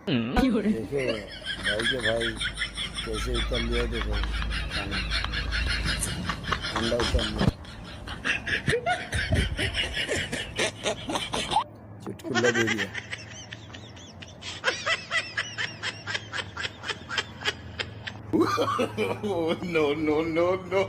देखो भाई के भाई कैसे उतर लिया, देखो खाना अंडा उतर लिया, चुटकुला दे दिया। Oh, no, no, no, no.